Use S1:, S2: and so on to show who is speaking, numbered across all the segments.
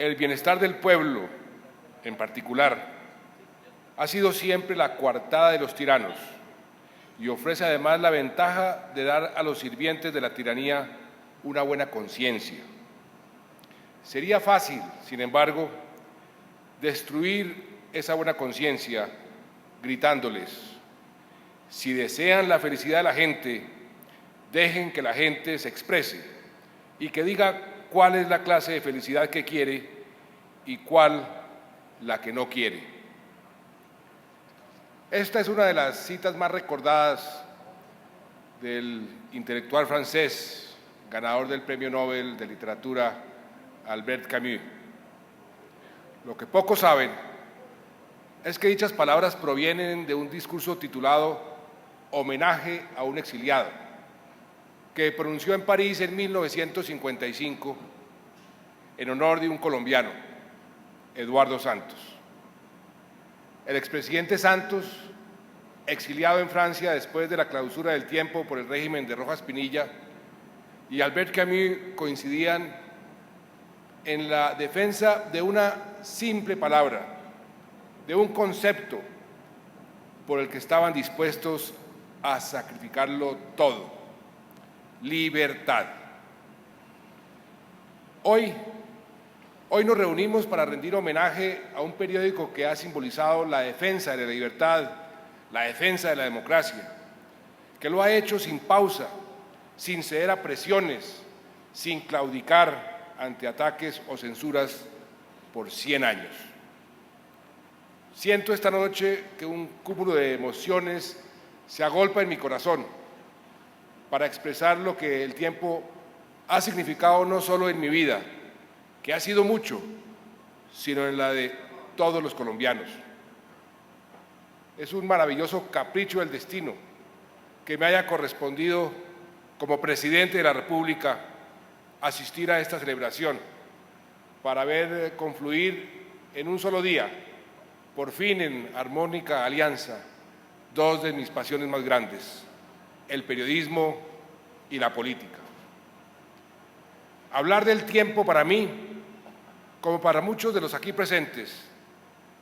S1: el bienestar del pueblo, en particular, ha sido siempre la coartada de los tiranos y ofrece además la ventaja de dar a los sirvientes de la tiranía una buena conciencia. Sería fácil, sin embargo, destruir esa buena conciencia gritándoles: si desean la felicidad de la gente, dejen que la gente se exprese y que diga cuál es la clase de felicidad que quiere y cuál la que no quiere. Esta es una de las citas más recordadas del intelectual francés, ganador del Premio Nobel de Literatura, Albert Camus. Lo que pocos saben es que dichas palabras provienen de un discurso titulado Homenaje a un exiliado, que pronunció en París en 1955 en honor de un colombiano, Eduardo Santos. El expresidente Santos, exiliado en Francia después de la clausura del tiempo por el régimen de Rojas Pinilla, y Albert Camus coincidían en la defensa de una simple palabra, de un concepto por el que estaban dispuestos a sacrificarlo todo: libertad. Hoy nos reunimos para rendir homenaje a un periódico que ha simbolizado la defensa de la libertad, la defensa de la democracia, que lo ha hecho sin pausa, sin ceder a presiones, sin claudicar ante ataques o censuras por 100 años. Siento esta noche que un cúmulo de emociones se agolpa en mi corazón para expresar lo que el tiempo ha significado no solo en mi vida, que ha sido mucho, sino en la de todos los colombianos. Es un maravilloso capricho del destino que me haya correspondido, como presidente de la República, asistir a esta celebración para ver confluir en un solo día, por fin en armónica alianza, dos de mis pasiones más grandes: el periodismo y la política. Hablar del tiempo para mí, como para muchos de los aquí presentes,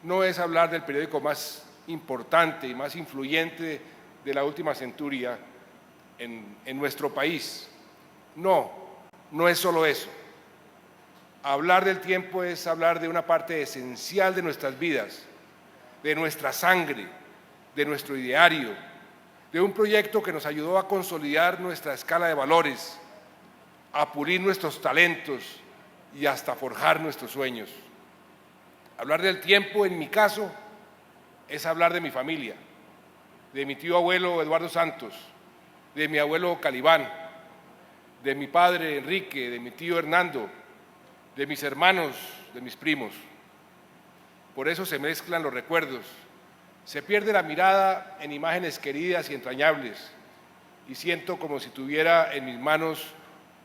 S1: no es hablar del periódico más importante y más influyente de la última centuria en nuestro país. No es solo eso. Hablar del tiempo es hablar de una parte esencial de nuestras vidas, de nuestra sangre, de nuestro ideario, de un proyecto que nos ayudó a consolidar nuestra escala de valores, a pulir nuestros talentos y hasta forjar nuestros sueños. Hablar del tiempo, en mi caso, es hablar de mi familia, de mi tío abuelo Eduardo Santos, de mi abuelo Calibán, de mi padre Enrique, de mi tío Hernando, de mis hermanos, de mis primos. Por eso se mezclan los recuerdos, se pierde la mirada en imágenes queridas y entrañables, y siento como si tuviera en mis manos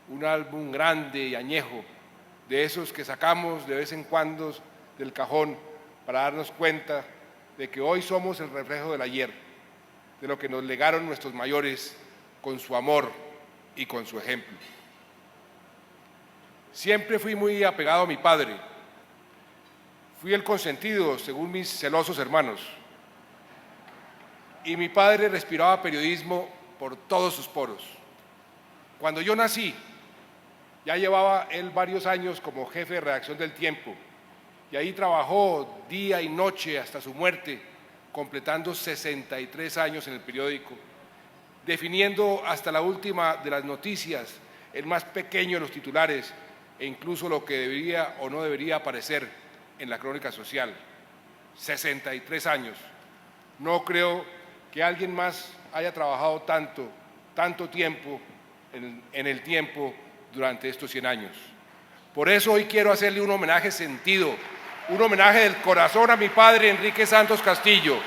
S1: un álbum grande y añejo, de esos que sacamos de vez en cuando del cajón para darnos cuenta de que hoy somos el reflejo del ayer, de lo que nos legaron nuestros mayores con su amor y con su ejemplo. Siempre fui muy apegado a mi padre. Fui el consentido, según mis celosos hermanos. Y mi padre respiraba periodismo por todos sus poros. Cuando yo nací, ya llevaba él varios años como jefe de redacción del Tiempo, y ahí trabajó día y noche hasta su muerte, completando 63 años en el periódico, definiendo hasta la última de las noticias, el más pequeño de los titulares, e incluso lo que debería o no debería aparecer en la crónica social. 63 años. No creo que alguien más haya trabajado tanto tiempo en el Tiempo durante estos 100 años. Por eso hoy quiero hacerle un homenaje sentido, un homenaje del corazón a mi padre Enrique Santos Castillo.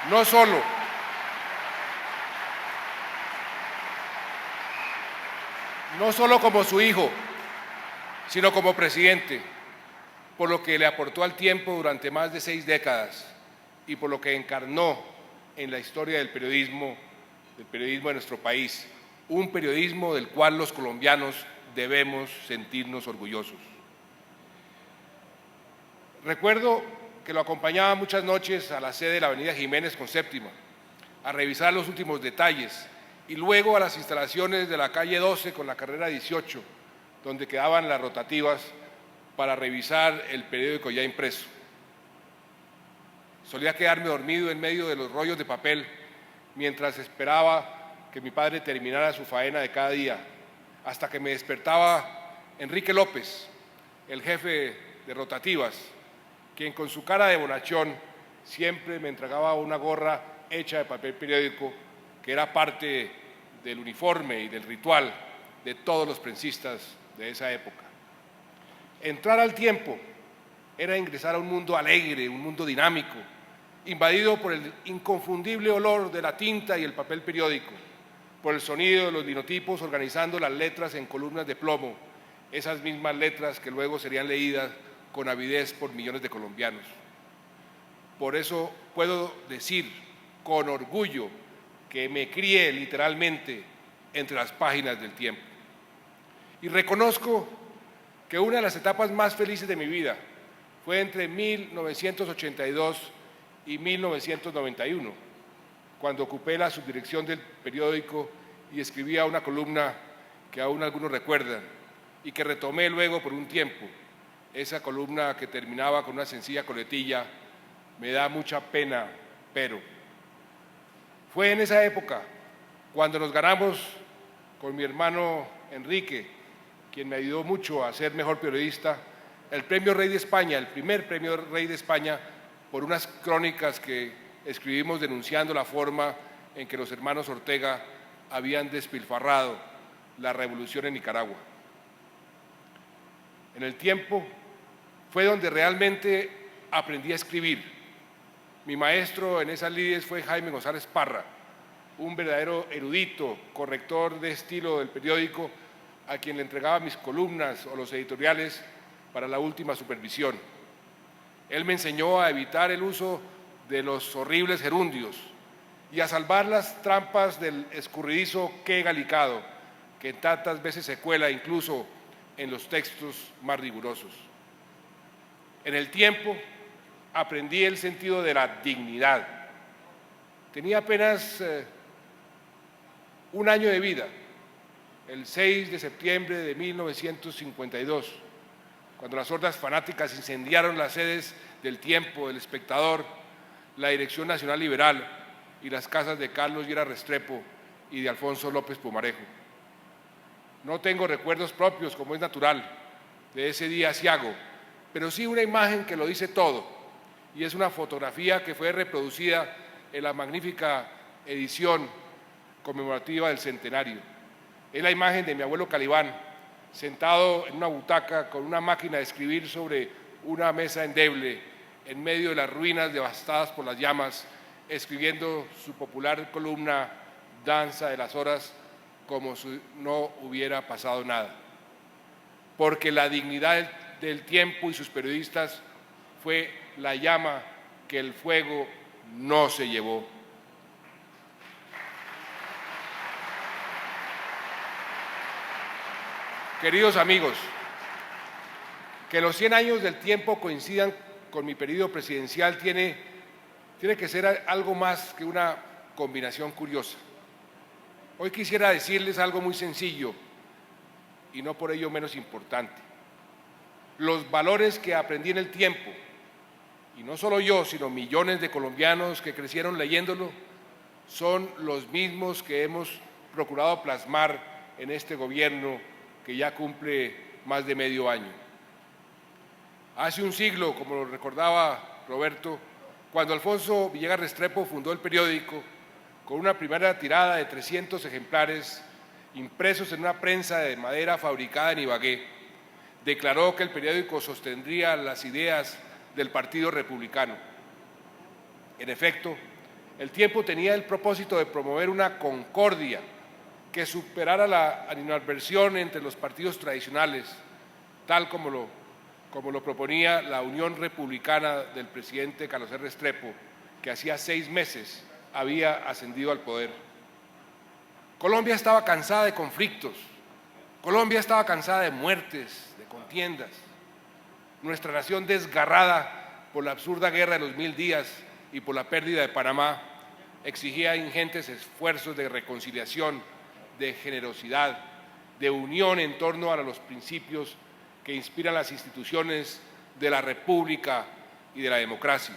S1: No solo como su hijo, sino como presidente, por lo que le aportó al Tiempo durante más de 6 décadas y por lo que encarnó en la historia del periodismo de nuestro país, un periodismo del cual los colombianos debemos sentirnos orgullosos. Recuerdo que lo acompañaba muchas noches a la sede de la avenida Jiménez con Séptima, a revisar los últimos detalles, y luego a las instalaciones de la calle 12 con la carrera 18, donde quedaban las rotativas para revisar el periódico ya impreso. Solía quedarme dormido en medio de los rollos de papel mientras esperaba que mi padre terminara su faena de cada día, hasta que me despertaba Enrique López, el jefe de rotativas, quien con su cara de bonachón siempre me entregaba una gorra hecha de papel periódico que era parte del uniforme y del ritual de todos los prensistas de esa época. Entrar al tiempo era ingresar a un mundo alegre, un mundo dinámico, invadido por el inconfundible olor de la tinta y el papel periódico, por el sonido de los linotipos organizando las letras en columnas de plomo, esas mismas letras que luego serían leídas con avidez por millones de colombianos. Por eso puedo decir con orgullo que me crié literalmente entre las páginas del tiempo. Y reconozco que una de las etapas más felices de mi vida fue entre 1982 y 1991, cuando ocupé la subdirección del periódico y escribía una columna que aún algunos recuerdan y que retomé luego por un tiempo. Esa columna que terminaba con una sencilla coletilla: me da mucha pena, pero. Fue en esa época cuando nos ganamos con mi hermano Enrique, quien me ayudó mucho a ser mejor periodista, el Premio Rey de España, el primer Premio Rey de España, por unas crónicas que escribimos denunciando la forma en que los hermanos Ortega habían despilfarrado la revolución en Nicaragua. En el tiempo fue donde realmente aprendí a escribir. Mi maestro en esas lides fue Jaime González Parra, un verdadero erudito, corrector de estilo del periódico, a quien le entregaba mis columnas o los editoriales para la última supervisión. Él me enseñó a evitar el uso de los horribles gerundios y a salvar las trampas del escurridizo qué galicado, que tantas veces se cuela incluso en los textos más rigurosos. En el tiempo aprendí el sentido de la dignidad. Tenía apenas un año de vida, el 6 de septiembre de 1952, cuando las hordas fanáticas incendiaron las sedes del Tiempo, del Espectador, la Dirección Nacional Liberal y las casas de Carlos Lleras Restrepo y de Alfonso López Pumarejo. No tengo recuerdos propios, como es natural, de ese día aciago, pero sí una imagen que lo dice todo, y es una fotografía que fue reproducida en la magnífica edición conmemorativa del centenario. Es la imagen de mi abuelo Calibán, sentado en una butaca con una máquina de escribir sobre una mesa endeble, en medio de las ruinas devastadas por las llamas, escribiendo su popular columna Danza de las Horas, como si no hubiera pasado nada. Porque la dignidad del tiempo y sus periodistas fue la llama que el fuego no se llevó. Queridos amigos, que los 100 años del Tiempo coincidan con mi periodo presidencial tiene que ser algo más que una combinación curiosa. Hoy quisiera decirles algo muy sencillo y no por ello menos importante. Los valores que aprendí en el Tiempo, y no solo yo, sino millones de colombianos que crecieron leyéndolo, son los mismos que hemos procurado plasmar en este gobierno que ya cumple más de medio año. Hace un siglo, como lo recordaba Roberto, cuando Alfonso Villegas Restrepo fundó el periódico, con una primera tirada de 300 ejemplares impresos en una prensa de madera fabricada en Ibagué, declaró que el periódico sostendría las ideas del Partido Republicano. En efecto, el Tiempo tenía el propósito de promover una concordia que superara la animadversión entre los partidos tradicionales, tal como lo proponía la Unión Republicana del presidente Carlos R. Restrepo, que hacía 6 meses había ascendido al poder. Colombia estaba cansada de conflictos, Colombia estaba cansada de muertes, de contiendas. nuestra nación desgarrada por la absurda guerra de los 1000 días y por la pérdida de Panamá, exigía ingentes esfuerzos de reconciliación, de generosidad, de unión en torno a los principios que inspiran las instituciones de la República y de la democracia.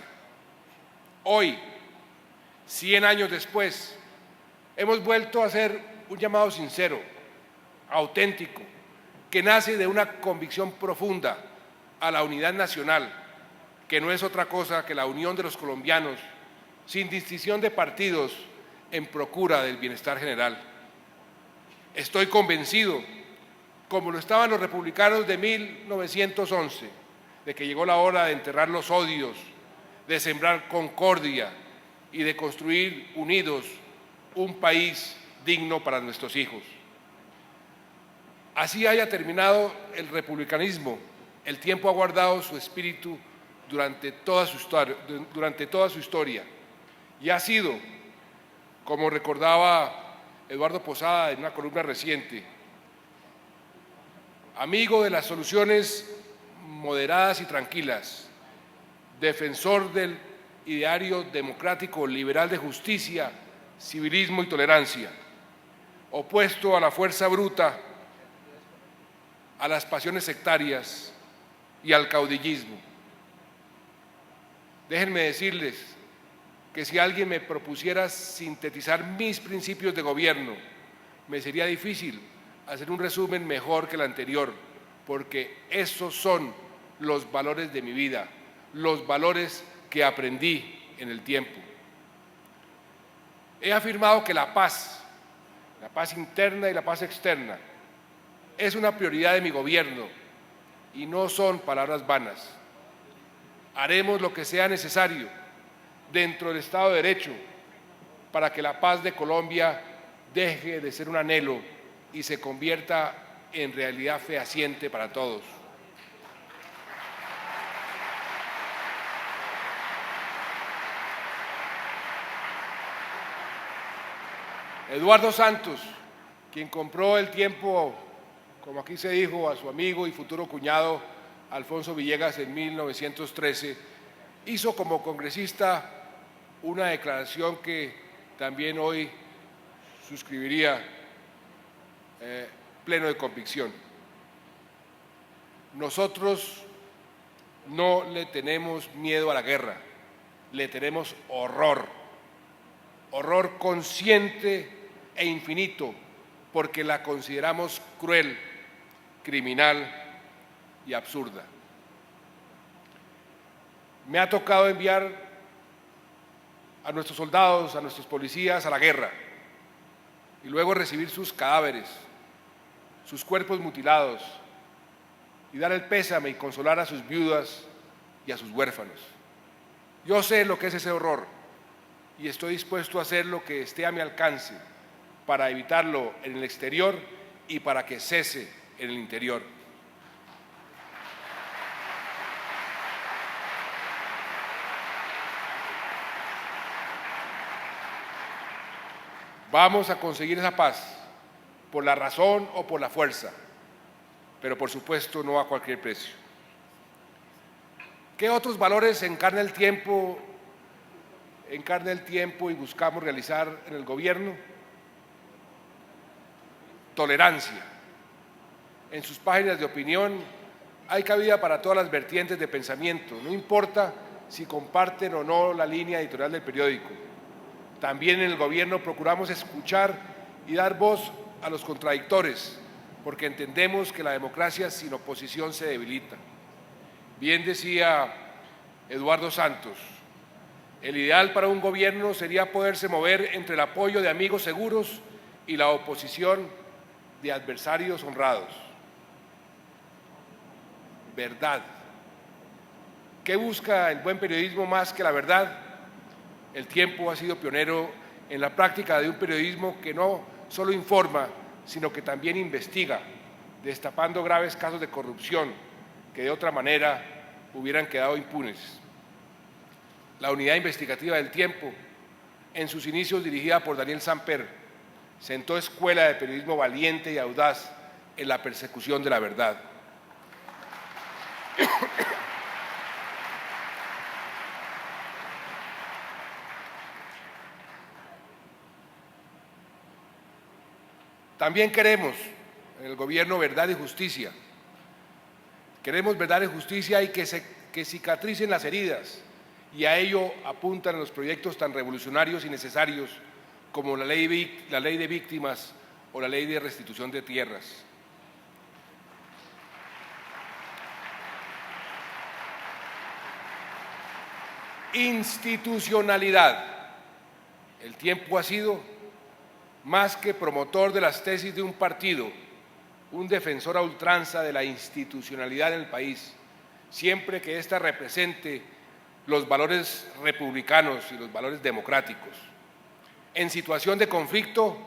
S1: Hoy, 100 años después, hemos vuelto a hacer un llamado sincero, auténtico, que nace de una convicción profunda a la unidad nacional, que no es otra cosa que la unión de los colombianos, sin distinción de partidos, en procura del bienestar general. Estoy convencido, como lo estaban los republicanos de 1911, de que llegó la hora de enterrar los odios, de sembrar concordia y de construir unidos un país digno para nuestros hijos. Así haya terminado el republicanismo, el tiempo ha guardado su espíritu durante toda su historia y ha sido, como recordaba Eduardo Posada en una columna reciente, amigo de las soluciones moderadas y tranquilas, defensor del ideario democrático liberal de justicia, civilismo y tolerancia, opuesto a la fuerza bruta, a las pasiones sectarias y al caudillismo. Déjenme decirles que si alguien me propusiera sintetizar mis principios de gobierno, me sería difícil hacer un resumen mejor que el anterior, porque esos son los valores de mi vida, los valores que aprendí en el tiempo. He afirmado que la paz interna y la paz externa, es una prioridad de mi gobierno y no son palabras vanas. Haremos lo que sea necesario dentro del Estado de Derecho para que la paz de Colombia deje de ser un anhelo y se convierta en realidad fehaciente para todos. Eduardo Santos, quien compró el tiempo, como aquí se dijo, a su amigo y futuro cuñado Alfonso Villegas en 1913, hizo como congresista una declaración que también hoy suscribiría pleno de convicción. Nosotros no le tenemos miedo a la guerra, le tenemos horror, horror consciente e infinito, porque la consideramos cruel, criminal y absurda. Me ha tocado enviar a nuestros soldados, a nuestros policías a la guerra y luego recibir sus cadáveres, sus cuerpos mutilados y dar el pésame y consolar a sus viudas y a sus huérfanos. Yo sé lo que es ese horror y estoy dispuesto a hacer lo que esté a mi alcance para evitarlo en el exterior y para que cese en el interior. Vamos a conseguir esa paz, por la razón o por la fuerza, pero por supuesto no a cualquier precio. ¿Qué otros valores encarna el tiempo y buscamos realizar en el gobierno? Tolerancia. En sus páginas de opinión hay cabida para todas las vertientes de pensamiento, no importa si comparten o no la línea editorial del periódico. También en el gobierno procuramos escuchar y dar voz a los contradictores, porque entendemos que la democracia sin oposición se debilita. Bien decía Eduardo Santos, el ideal para un gobierno sería poderse mover entre el apoyo de amigos seguros y la oposición de adversarios honrados. Verdad. ¿Qué busca el buen periodismo más que la verdad? El tiempo ha sido pionero en la práctica de un periodismo que no solo informa, sino que también investiga, destapando graves casos de corrupción que de otra manera hubieran quedado impunes. La unidad investigativa del Tiempo, en sus inicios dirigida por Daniel Samper, sentó escuela de periodismo valiente y audaz en la persecución de la verdad. También queremos en el gobierno verdad y justicia. Queremos verdad y justicia y que cicatricen las heridas, y a ello apuntan los proyectos tan revolucionarios y necesarios como la ley de víctimas o la ley de restitución de tierras. Institucionalidad. El tiempo ha sido más que promotor de las tesis de un partido, un defensor a ultranza de la institucionalidad en el país, siempre que ésta represente los valores republicanos y los valores democráticos. En situación de conflicto,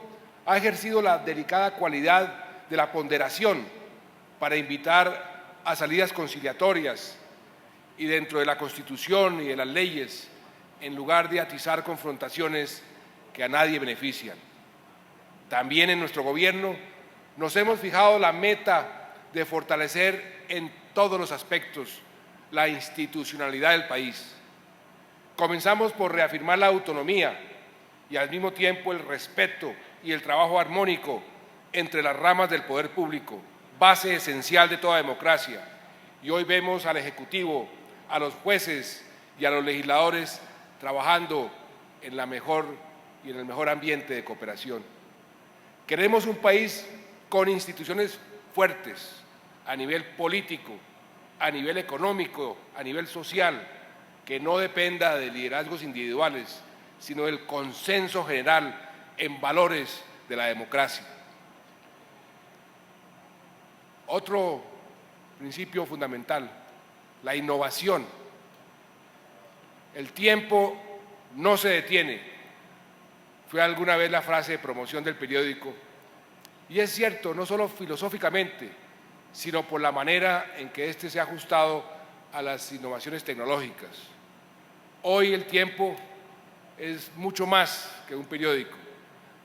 S1: ha ejercido la delicada cualidad de la ponderación para invitar a salidas conciliatorias y dentro de la Constitución y de las leyes, en lugar de atizar confrontaciones que a nadie benefician. También en nuestro gobierno nos hemos fijado la meta de fortalecer en todos los aspectos la institucionalidad del país. Comenzamos por reafirmar la autonomía y al mismo tiempo el respeto y el trabajo armónico entre las ramas del poder público, base esencial de toda democracia. Y hoy vemos al Ejecutivo, a los jueces y a los legisladores trabajando en el mejor ambiente de cooperación. Queremos un país con instituciones fuertes a nivel político, a nivel económico, a nivel social, que no dependa de liderazgos individuales, sino del consenso general en valores de la democracia. Otro principio fundamental, la innovación. El tiempo no se detiene. Fue alguna vez la frase de promoción del periódico. Y es cierto, no solo filosóficamente, sino por la manera en que éste se ha ajustado a las innovaciones tecnológicas. Hoy El Tiempo es mucho más que un periódico.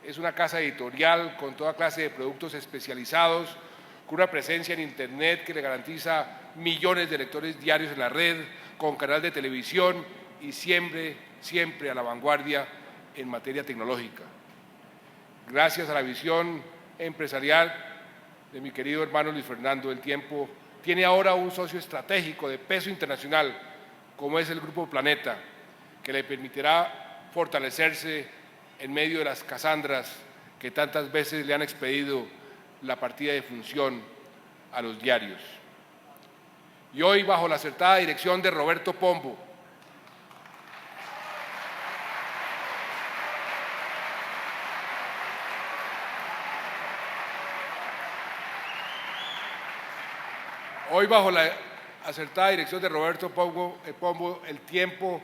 S1: Es una casa editorial con toda clase de productos especializados, con una presencia en Internet que le garantiza millones de lectores diarios en la red, con canal de televisión y siempre a la vanguardia en materia tecnológica. Gracias a la visión empresarial de mi querido hermano Luis Fernando, El Tiempo tiene ahora un socio estratégico de peso internacional, como es el Grupo Planeta, que le permitirá fortalecerse en medio de las casandras que tantas veces le han expedido la partida de función a los diarios. Y hoy, bajo la acertada dirección de Roberto Pombo, Pombo, El Tiempo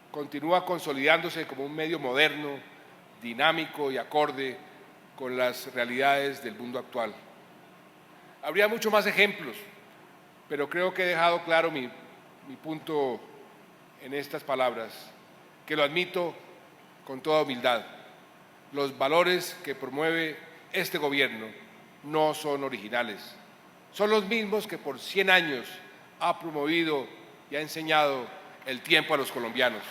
S1: continúa consolidándose como un medio moderno, dinámico y acorde con las realidades del mundo actual. Habría muchos más ejemplos, pero creo que he dejado claro mi punto en estas palabras, que lo admito con toda humildad. Los valores que promueve este gobierno no son originales. Son los mismos que por 100 años ha promovido y ha enseñado El Tiempo a los colombianos.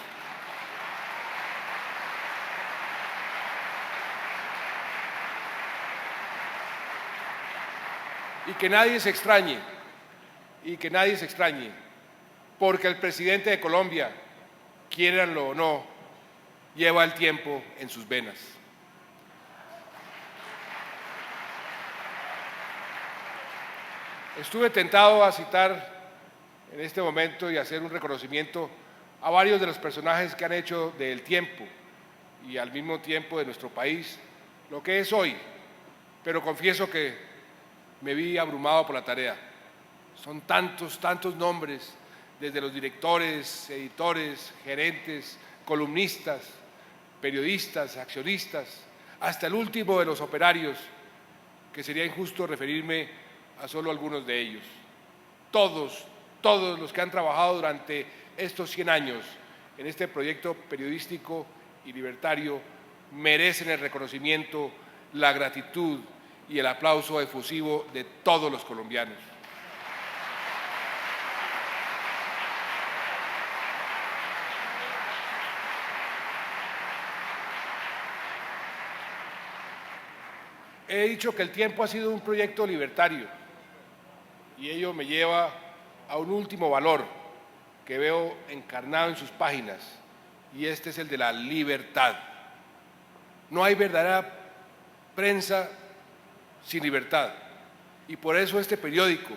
S1: Y que nadie se extrañe, porque el presidente de Colombia, quiéranlo o no, lleva El Tiempo en sus venas. Estuve tentado a citar en este momento y hacer un reconocimiento a varios de los personajes que han hecho del Tiempo y al mismo tiempo de nuestro país lo que es hoy, pero confieso que me vi abrumado por la tarea. Son tantos nombres, desde los directores, editores, gerentes, columnistas, periodistas, accionistas, hasta el último de los operarios, que sería injusto referirme a solo algunos de ellos. Todos los que han trabajado durante estos 100 años en este proyecto periodístico y libertario merecen el reconocimiento, la gratitud y el aplauso efusivo de todos los colombianos. He dicho que El Tiempo ha sido un proyecto libertario y ello me lleva a un último valor que veo encarnado en sus páginas, y este es el de la libertad. No hay verdadera prensa sin libertad, y por eso este periódico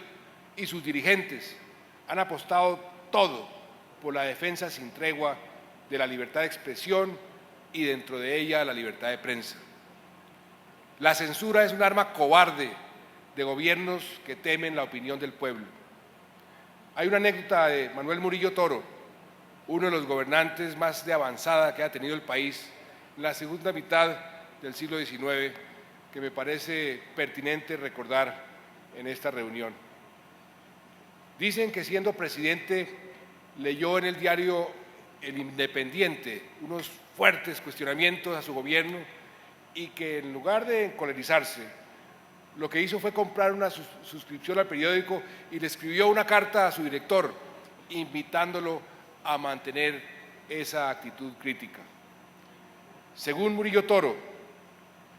S1: y sus dirigentes han apostado todo por la defensa sin tregua de la libertad de expresión y dentro de ella la libertad de prensa. La censura es un arma cobarde de gobiernos que temen la opinión del pueblo. Hay una anécdota de Manuel Murillo Toro, uno de los gobernantes más de avanzada que ha tenido el país en la segunda mitad del siglo XIX, que me parece pertinente recordar en esta reunión. Dicen que siendo presidente leyó en el diario El Independiente unos fuertes cuestionamientos a su gobierno y que en lugar de encolerizarse, lo que hizo fue comprar una suscripción al periódico y le escribió una carta a su director invitándolo a mantener esa actitud crítica. Según Murillo Toro,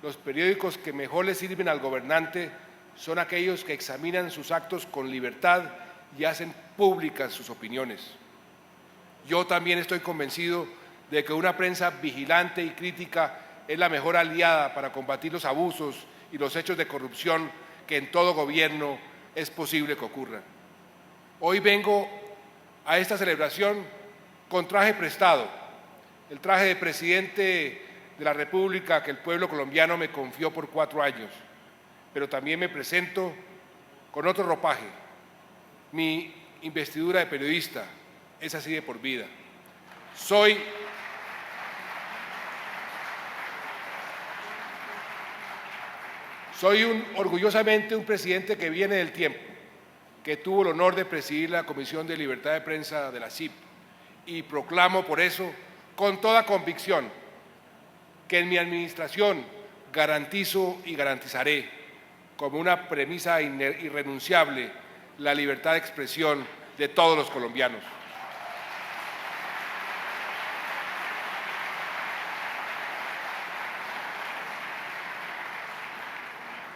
S1: los periódicos que mejor le sirven al gobernante son aquellos que examinan sus actos con libertad y hacen públicas sus opiniones. Yo también estoy convencido de que una prensa vigilante y crítica es la mejor aliada para combatir los abusos y los hechos de corrupción que en todo gobierno es posible que ocurran. Hoy vengo a esta celebración con traje prestado, el traje de presidente de la República que el pueblo colombiano me confió por 4 años, pero también me presento con otro ropaje. Mi investidura de periodista es así de por vida. Soy orgullosamente un presidente que viene del tiempo, que tuvo el honor de presidir la Comisión de Libertad de Prensa de la CIP, y proclamo por eso, con toda convicción, que en mi administración garantizo y garantizaré, como una premisa irrenunciable, la libertad de expresión de todos los colombianos.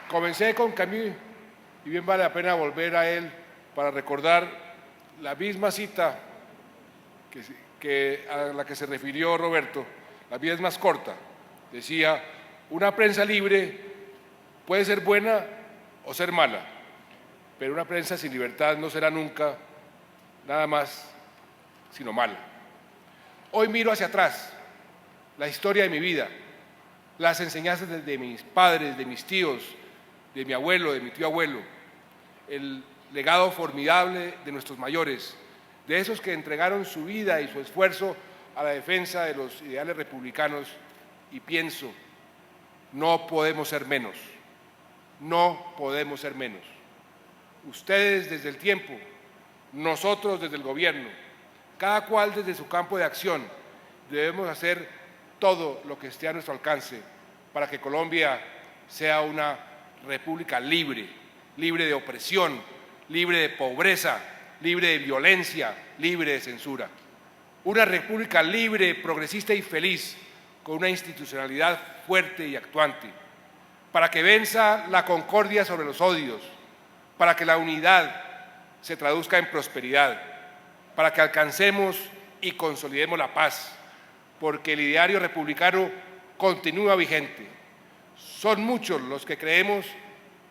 S1: Comencé con Camus y bien vale la pena volver a él para recordar la misma cita a la que se refirió Roberto. La vida es más corta. Decía, una prensa libre puede ser buena o ser mala, pero una prensa sin libertad no será nunca nada más sino mala. Hoy miro hacia atrás, la historia de mi vida, las enseñanzas de mis padres, de mis tíos, de mi abuelo, de mi tío abuelo, el legado formidable de nuestros mayores, de esos que entregaron su vida y su esfuerzo a la defensa de los ideales republicanos, y pienso, no podemos ser menos, no podemos ser menos. Ustedes desde el tiempo, nosotros desde el gobierno, cada cual desde su campo de acción, debemos hacer todo lo que esté a nuestro alcance para que Colombia sea una república libre, libre de opresión, libre de pobreza, libre de violencia, libre de censura. Una república libre, progresista y feliz, con una institucionalidad fuerte y actuante, para que venza la concordia sobre los odios, para que la unidad se traduzca en prosperidad, para que alcancemos y consolidemos la paz, porque el ideario republicano continúa vigente. Son muchos los que creemos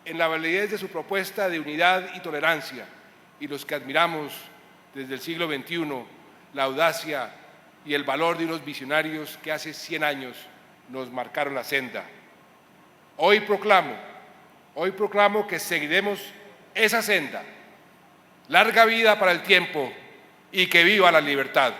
S1: en la validez de su propuesta de unidad y tolerancia, y los que admiramos desde el siglo XXI la audacia y el valor de unos visionarios que hace 100 años nos marcaron la senda. Hoy proclamo que seguiremos esa senda. Larga vida para el tiempo y que viva la libertad.